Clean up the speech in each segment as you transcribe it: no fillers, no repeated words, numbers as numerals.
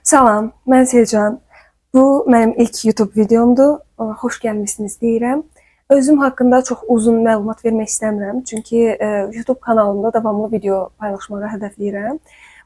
Salam, mən Selcan. Bu mənim ilk YouTube videomdur. Xoş gəlmisiniz deyirəm. Özüm haqqında çox uzun məlumat vermək istəmirəm, çünki YouTube kanalımda davamlı video paylaşmağı hədəfləyirəm.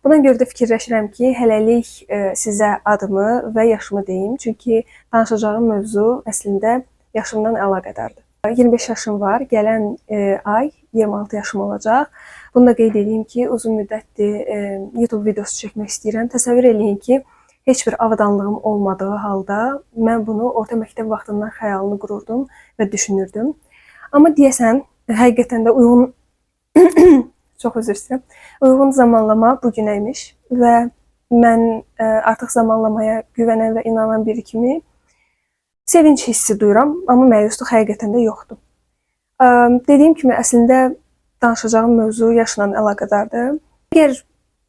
Buna görə də fikirləşirəm ki, hələlik sizə adımı və yaşımı deyim, çünki danışacağım mövzu əslində yaşımdan əlaqədardır. 25 yaşım var, gələn ay 26 yaşım olacaq. Bunu da qeyd edeyim ki, uzun müddətdir YouTube videosu çəkmək istəyirəm. Təsəvvür eləyin ki, heç bir avadanlığım olmadığı halda mən bunu orta məktəb vaxtından xəyalını qururdum və düşünürdüm. Amma deyəsən, həqiqətən də uyğun çox üzr istəyirəm. Uyğun zamanlama bu günə imiş və mən artıq zamanlamaya güvənən və inanan biri kimi sevinç hissi duyuram, amma məyusluq həqiqətən də yoxdur. Dediyim kimi, əslində danışacağım mövzu yaşla əlaqədardır. Əgər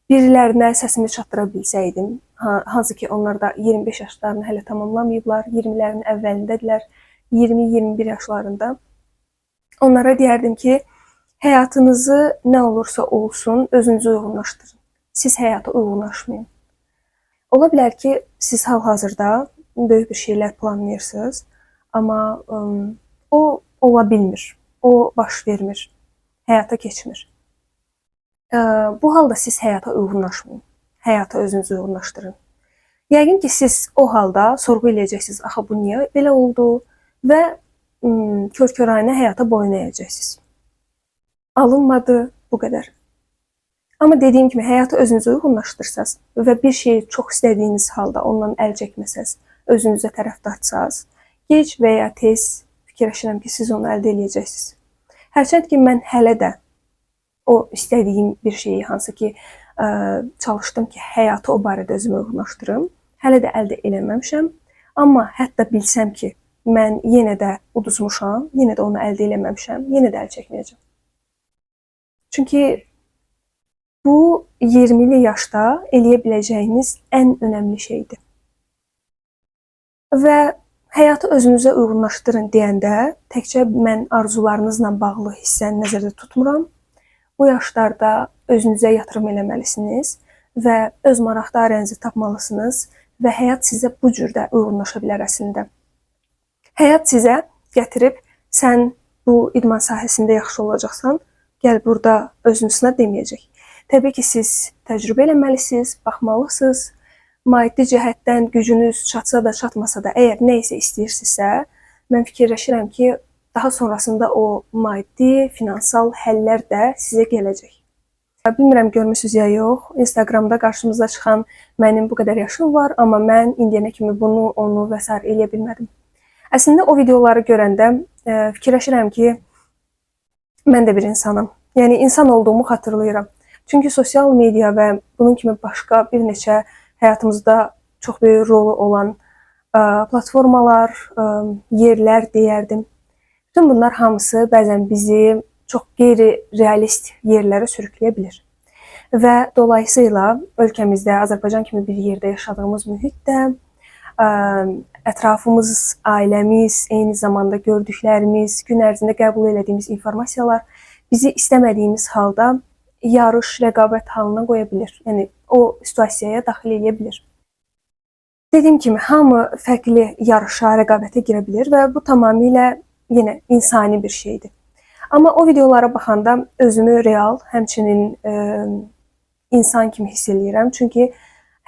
birilərinə səsimi çatdıra bilsəydim, hansı ki onlar da 25 yaşlarını hələ tamamlamayıblar, 20-lərin əvvəlindədirlər, 20-21 yaşlarında, onlara deyərdim ki, həyatınızı nə olursa olsun, özünüzü uyğunlaşdırın. Siz həyata uyğunlaşmayın. Ola bilər ki, siz hal-hazırda böyük bir şeylər planlayırsınız, amma o ola bilmir, o baş vermir, həyata keçmir. Bu halda siz həyata uyğunlaşmayın, həyata özünüzü uyğunlaşdırın. Yəqin ki, siz o halda sorğu eləyəcəksiniz, axı bu niyə belə oldu və kör-körayına həyata boyun əyəcəksiniz. Alınmadı, bu qədər. Amma dediyim kimi, həyata özünüzü uyğunlaşdırsaz və bir şeyi çox istədiyiniz halda ondan əl çəkməsəz, özünüzə tərəfdarsaz, gec və ya tez fikirləşirəm ki, siz onu əldə edəcəksiniz. Hərçənd ki, mən hələ də o istədiyim bir şeyi, hansı ki, çalışdım ki, həyatı o barədə özümü uyğunlaşdırım, hələ də əldə eləməmişəm. Amma hətta bilsəm ki, mən yenə də uduzmuşam, yenə də onu əldə eləməmişəm, yenə də əl çəkməyəcəm. Çünki bu 20'li yaşda eləyə biləcəyiniz ən önəmli şeydir. Və həyatı özünüzə uyğunlaşdırın deyəndə təkcə mən arzularınızla bağlı hissəni nəzərdə tutmuram. Bu yaşlarda özünüzə yatırım eləməlisiniz və öz maraq dairənizi tapmalısınız və həyat sizə bu cürdə uyğunlaşa bilər əslində. Həyat sizə gətirib, sən bu idman sahəsində yaxşı olacaqsan, gəl burada özünü sına deməyəcək. Təbii ki, siz təcrübə eləməlisiniz, baxmalısınız. Maddi cəhətdən gücünüz çatsa da, çatmasa da, əgər nə isə istəyirsinizsə, mən fikirləşirəm ki, daha sonrasında o maddi, finansal həllər də sizə gələcək. Bilmirəm, görmüsünüz ya yox, Instagramda qarşımıza çıxan mənim bu qədər yaşım var, amma mən indiyənə kimi bunu, onu və s. eləyə bilmədim. Əslində, o videoları görəndə fikirləşirəm ki, mən də bir insanım. Yəni, insan olduğumu xatırlayıram. Çünki sosial media və bunun kimi başqa bir neçə həyatımızda çox böyük rolu olan platformalar, yerlər deyərdim. Bütün bunlar hamısı bəzən bizi çox qeyri-realist yerlərə sürükləyə bilir. Və dolayısıyla ölkəmizdə, Azərbaycan kimi bir yerdə yaşadığımız mühitdə ətrafımız, ailəmiz, eyni zamanda gördüklərimiz, gün ərzində qəbul elədiyimiz informasiyalar bizi istəmədiyimiz halda yarış, rəqabət halına qoya bilir. Yəni, o situasiyaya daxil edə bilir. Dediyim kimi, hamı fərqli yarışa, rəqabətə girə bilir və bu tamamilə yenə insani bir şeydir. Amma o videolara baxanda özümü real, həmçinin insan kimi hiss eləyirəm. Çünki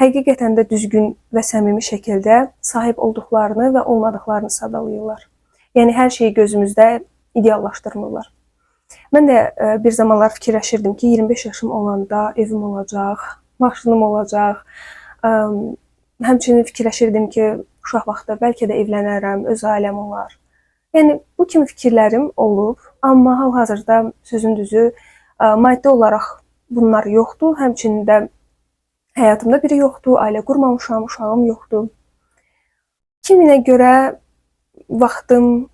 həqiqətən də düzgün və səmimi şəkildə sahib olduqlarını və olmadıqlarını sadalayırlar. Yəni, hər şeyi gözümüzdə ideallaşdırmırlar. Mən də bir zamanlar fikirləşirdim ki, 25 yaşım olanda evim olacaq, maşınım olacaq. Həmçinin fikirləşirdim ki, uşaq vaxtda bəlkə də evlənərəm, öz ailəm olar. Yəni, bu kimi fikirlərim olub, amma hal-hazırda sözün düzü, maddi olaraq bunlar yoxdur. Həmçinin də həyatımda biri yoxdur, ailə qurmamışam, uşağım yoxdur. Kiminə görə vaxtım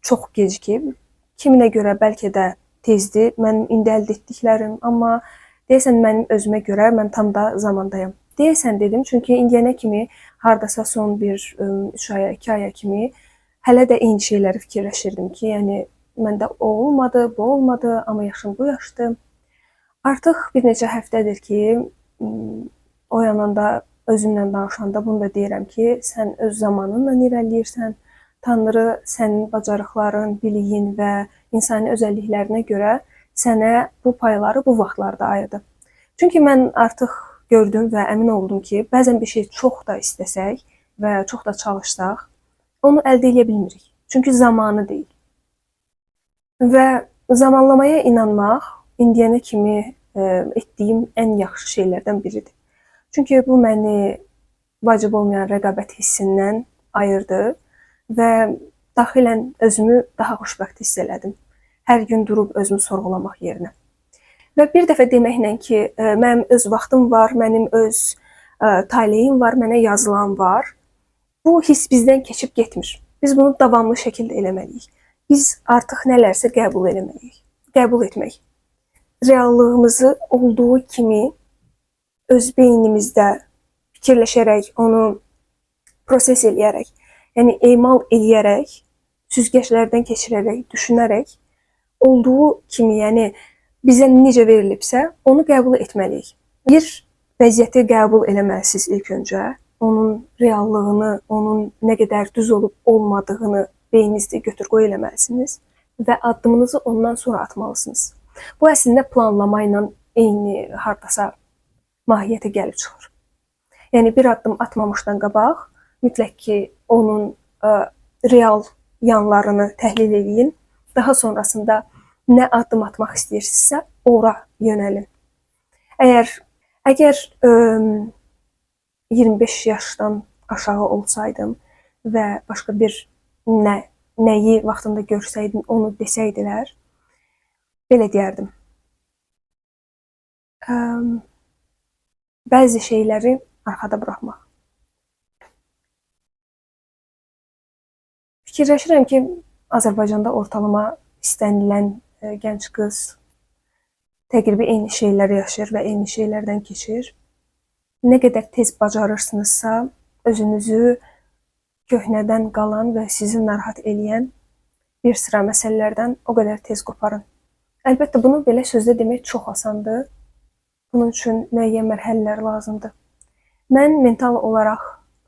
çox gecikib, kiminə görə bəlkə də tezdir, mənim indi əldə etdiklərim, amma deyəsən mənim özümə görə mən tam da zamandayım. Deyəsən dedim, çünki indiyənə kimi hardasa son bir 3 aya, 2 aya kimi hələ də eyni şeyləri fikirləşirdim ki, yəni məndə o olmadı, bu olmadı, amma yaşım bu yaşdır. Artıq bir neçə həftədir ki, oyananda özümlə danışanda bunu da deyirəm ki, sən öz zamanınla irəliləyirsən. Tanrı sənin bacarıqların, biliyin və insani özəlliklərinə görə sənə bu payları bu vaxtlarda ayırdı. Çünki mən artıq gördüm və əmin oldum ki, bəzən bir şey çox da istəsək və çox da çalışsaq, onu əldə edə bilmirik. Çünki zamanı deyil. Və zamanlamaya inanmaq indiyənə kimi etdiyim ən yaxşı şeylərdən biridir. Çünki bu məni vacib olmayan rəqabət hissindən ayırdı və daxilən özümü daha xoşbəxt hiss elədim. Hər gün durub özümü sorğulamaq yerinə. Və bir dəfə deməklə ki, mənim öz vaxtım var, mənim öz taleyim var, mənə yazılan var. Bu hiss bizdən keçib getmir. Biz bunu davamlı şəkildə eləməliyik. Biz artıq nələrsə qəbul eləməliyik. Qəbul etmək. Reallığımızı olduğu kimi öz beynimizdə fikirləşərək, onu proses eləyərək, yəni emal eləyərək, süzgəclərdən keçirərək, düşünərək, olduğu kimi, yəni bizə necə verilibsə, onu qəbul etməliyik. Bir vəziyyəti qəbul eləməlisiniz ilk öncə. Onun reallığını, onun nə qədər düz olub olmadığını beyninizdə götür-qoy eləməlisiniz və addımınızı ondan sonra atmalısınız. Bu əslində planlama ilə eyni hardasa mahiyyətə gəlib çıxır. Yəni bir addım atmamışdan qabaq mütləq ki, onun real yanlarını təhlil edin. Daha sonrasında nə addım atmaq istəyirsinizsə, ora yönəlin. Əgər 25 yaşdan aşağı olsaydım və başqa bir nəyi vaxtında görsəydim, onu desəydilər, belə deyərdim. Bəzi şeyləri arxada buraxmaq. Fikirləşirəm ki, Azərbaycanda ortalama istənilən gənc qız təqribi eyni şeyləri yaşayır və eyni şeylərdən keçir. Nə qədər tez bacarırsınızsa, özünüzü köhnədən qalan və sizi narahat eləyən bir sıra məsələlərdən o qədər tez qoparın. Əlbəttə, bunu belə sözdə demək çox asandır. Bunun üçün müəyyən mərhələlər lazımdır. Mən mental olaraq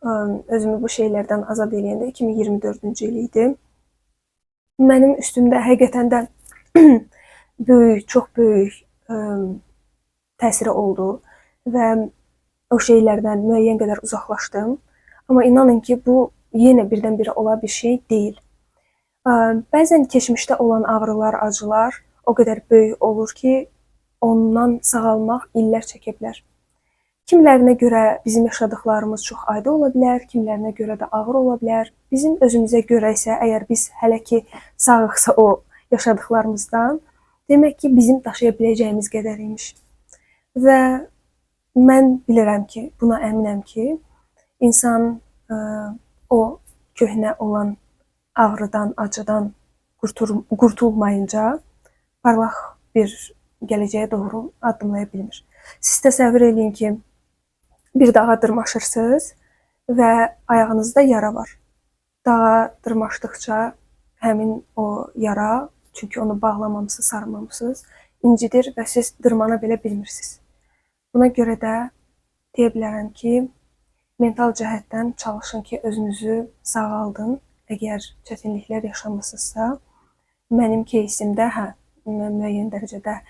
özümü bu şeylərdən azad eləyəndə 2024-cü il idi. Mənim üstümdə həqiqətən də böyük, çox böyük təsiri oldu və o şeylərdən müəyyən qədər uzaqlaşdım. Amma inanın ki, bu yenə birdən-birə ola bir şey deyil. Bəzən keçmişdə olan ağrılar, acılar o qədər böyük olur ki, ondan sağalmaq illər çəkə bilər. Kimilərinə görə bizim yaşadıqlarımız çox adi ola bilər, kimilərinə görə də ağır ola bilər. Bizim özümüzə görə isə, əgər biz hələ ki sağıqsa o yaşadıqlarımızdan, demək ki, bizim daşıya biləcəyimiz qədər imiş. Və mən bilirəm ki, buna əminəm ki, insan o köhnə olan ağrıdan, acıdan qurtulmayınca parlaq bir gələcəyə doğru addımlaya bilmir. Siz təsəvvür edin ki, bir dağa dırmaşırsınız və ayağınızda yara var. Dağa dırmaşdıqca həmin o yara, çünki onu bağlamamısınız, sarmamısınız, incidir və siz dırmana belə bilmirsiniz. Buna görə də deyə bilərəm ki, mental cəhətdən çalışın ki, özünüzü sağaldın. Əgər çətinliklər yaşamısınızsa, mənim keysimdə müəyyən dərəcədə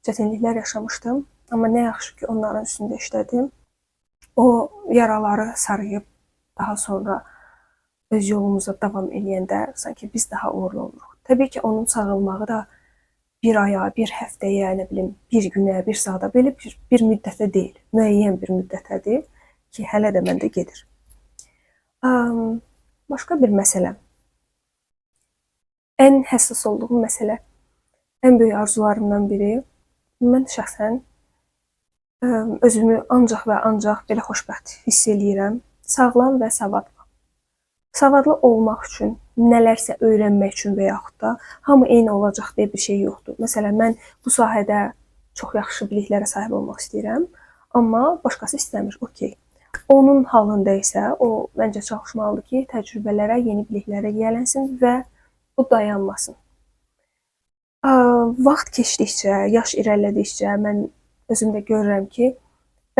çətinliklər yaşamışdım. Amma nə yaxşı ki, onların üstündə işlədim. O yaraları sarıyıb, daha sonra öz yolumuza davam eləyəndə sanki biz daha uğurlu oluruq. Təbii ki, onun sağalmağı da bir aya, bir həftəyə, nə bilim, bir günə, bir saata, belə bir müddətə deyil, müəyyən bir müddətədir ki, hələ də məndə gedir. Başqa bir məsələ, ən həssas olduğum məsələ, ən böyük arzularımdan biri, mən şəxsən özümü ancaq və ancaq belə xoşbəxt hiss eləyirəm, sağlam və savadlı. Savadlı olmaq üçün, nələrsə öyrənmək üçün və yaxud da hamı eyni olacaq deyə bir şey yoxdur. Məsələn, mən bu sahədə çox yaxşı biliklərə sahib olmaq istəyirəm, amma başqası istəmir, okey. Onun halında isə o məncə çalışmalıdır ki, təcrübələrə, yeni biliklərə yiyələnsin və bu dayanmasın. Vaxt keçdikcə, yaş irəlilədikcə mən özümdə görürəm ki,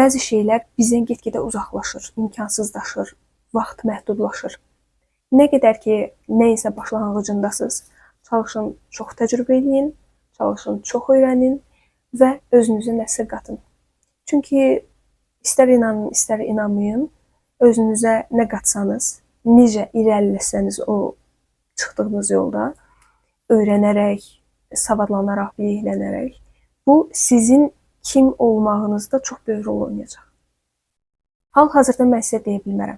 Bəzi şeylər bizdən get-gedə uzaqlaşır, imkansızlaşır, vaxt məhdudlaşır. Nə qədər ki, nəyinsə başlanğıcındasınız, çalışın çox təcrübə edin, çalışın çox öyrənin və özünüzə nəsə qatın. Çünki istər inanın, istər inanmayın, özünüzə nə qatsanız, necə irəliləsəniz o çıxdığınız yolda, öyrənərək, savadlanaraq, biləklənərək, bu sizin kim olmağınızda çox böyük rol oynayacaq. Hal-hazırda mən sizə deyə bilmərəm.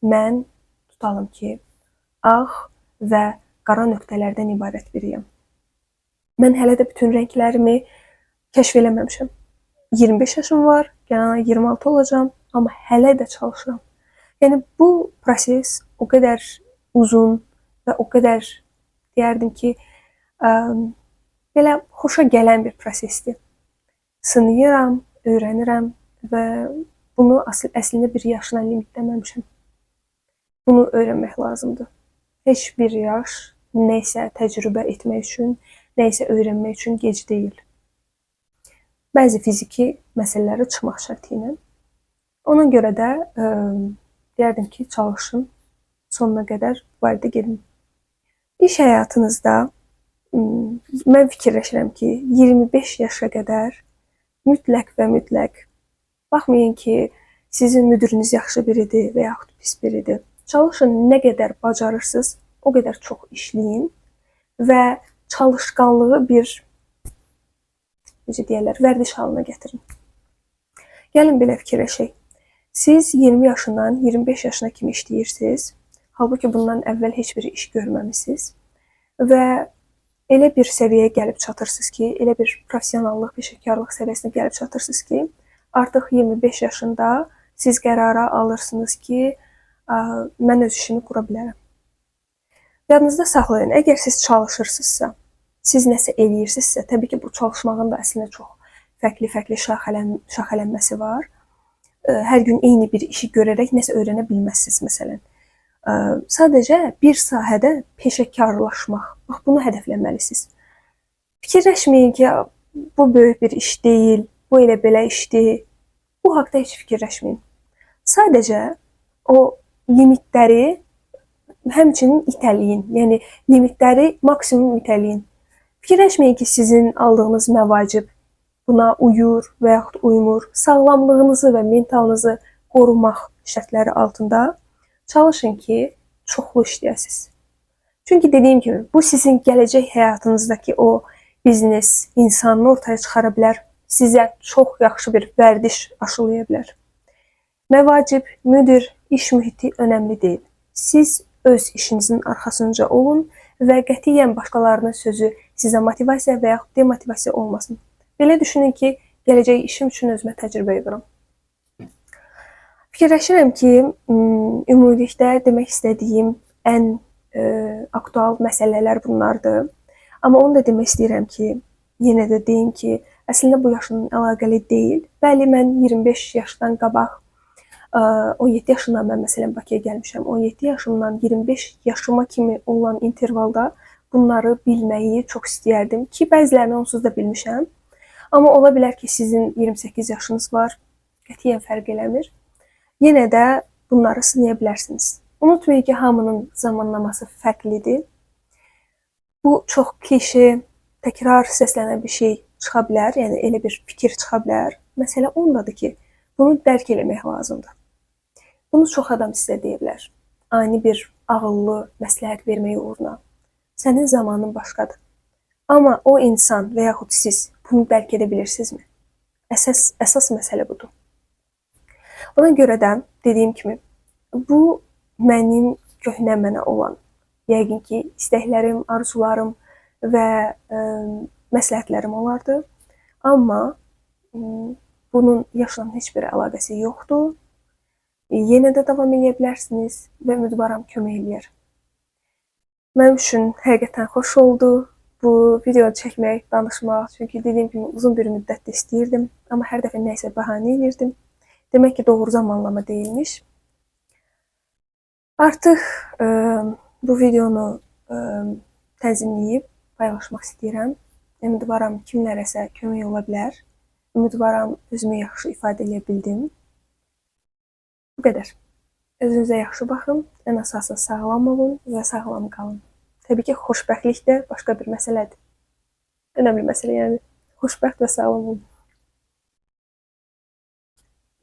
Mən tutalım ki, ağ və qara nöqtələrdən ibarət biriyəm. Mən hələ də bütün rənglərimi kəşf eləməmişəm. 25 yaşım var, gələn 26 olacağam, amma hələ də çalışıram. Yəni bu proses o qədər uzun və o qədər deyərdim ki, belə xoşa gələn bir prosesdir. Sınayıram, öyrənirəm və bunu əslində bir yaşla limitləməmişəm. Bunu öyrənmək lazımdır. Heç bir yaş nəysə təcrübə etmək üçün, nəysə öyrənmək üçün gec deyil. Bəzi fiziki məsələləri çıxmaq şərti ilə. Ona görə də deyərdim ki, çalışın, sonuna qədər bu barədə gedin. İş həyatınızda mən fikirləşirəm ki, 25 yaşa qədər mütləq və mütləq, baxmayın ki, sizin müdürünüz yaxşı biridir və yaxud pis biridir. Çalışın, nə qədər bacarırsınız, o qədər çox işləyin və çalışqanlığı bir, necə deyərlər, vərdiş halına gətirin. Gəlin belə fikirləşək. Siz 20 yaşından 25 yaşına kimi işləyirsiniz, halbuki bundan əvvəl heç bir iş görməmisiniz və elə bir səviyyəyə gəlib çatırsınız ki, elə bir professionallıq, peşəkarlıq səviyyəsinə gəlib çatırsınız ki, artıq 25 yaşında siz qərara alırsınız ki, mən öz işimi qura bilərəm. Yadınızda saxlayın, əgər siz çalışırsınızsa, siz nəsə eləyirsinizsə, təbii ki, bu çalışmağın da əslində çox fərqli şaxələnməsi var. Hər gün eyni bir işi görərək nəsə öyrənə bilməzsiniz, məsələn. Sadəcə bir sahədə peşəkarlaşmaq. Bax, bunu hədəfləməlisiniz. Fikirləşməyin ki, bu böyük bir iş deyil, bu elə belə işdir. Bu haqda heç fikirləşməyin. Sadəcə o limitləri həmçinin itələyin. Yəni, limitləri maksimum itələyin. Fikirləşməyin ki, sizin aldığınız məvacib buna uyur və yaxud uymur. Sağlamlığınızı və mentalınızı qorumaq şərtləri altında çalışın ki, çoxlu işləyəsiniz. Çünki dediyim kimi, bu sizin gələcək həyatınızdakı o biznes, insanını ortaya çıxara bilər, sizə çox yaxşı bir vərdiş aşılaya bilər. Məvacib, müdir, iş mühiti önəmli deyil. Siz öz işinizin arxasınca olun və qətiyyən başqalarının sözü sizə motivasiya və yaxud demotivasiya olmasın. Belə düşünün ki, gələcək işim üçün özümə təcrübə yığıram. Fikirləşirəm ki, ümumilikdə demək istədiyim ən aktual məsələlər bunlardır. Amma onu da demək istəyirəm ki, yenə də deyim ki, əslində bu yaşın əlaqəli deyil. Bəli, mən 25 yaşdan qabaq, 17 yaşından mən məsələn Bakıya gəlmişəm. 17 yaşımdan 25 yaşıma kimi olan intervalda bunları bilməyi çox istəyərdim ki, bəzilərini onsuz da bilmişəm. Amma ola bilər ki, sizin 28 yaşınız var, qətiyyən fərq eləmir. Yenə də bunları sınaya bilərsiniz. Unutmayın ki, hamının zamanlaması fərqlidir. Bu çox klişe, təkrar səslənən bir şey çıxa bilər, yəni elə bir fikir çıxa bilər. Məsələ ondadır ki, bunu dərk eləmək lazımdır. Bunu çox adam sizə deyə bilər. Ani bir ağıllı məsləhət vermək uğruna. Sənin zamanın başqadır. Amma o insan və yaxud siz bunu dərk edə bilirsinizmi? Əsas məsələ budur. Ona görə də dediyim kimi, bu mənim köhnə mənə olan, yəqin ki, istəklərim, arzularım və məsləhətlərim olardı. Amma bunun yaşla heç bir əlaqəsi yoxdur. Yenə də davam edə bilərsiniz və ümidvaram kömək eləyər. Mənim üçün həqiqətən xoş oldu bu video çəkmək, danışmaq. Çünki dediyim kimi uzun bir müddətdə istəyirdim. Amma hər dəfə nəysə bəhanə edirdim. Demək ki, doğru zamanlama deyilmiş. Artıq bu videonu tənzimləyib paylaşmaq istəyirəm. Ümidvaram kimlərəsə kömək ola bilər. Ümidvaram özümü yaxşı ifadə edə bildim. Bu qədər. Özünüzə yaxşı baxın, ən əsası sağlam olun və sağlam qalın. Təbii ki, xoşbəxtlik də başqa bir məsələdir. Önəmli məsələ, yəni xoşbəxt və sağlam olun.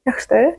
Yaxşıdır.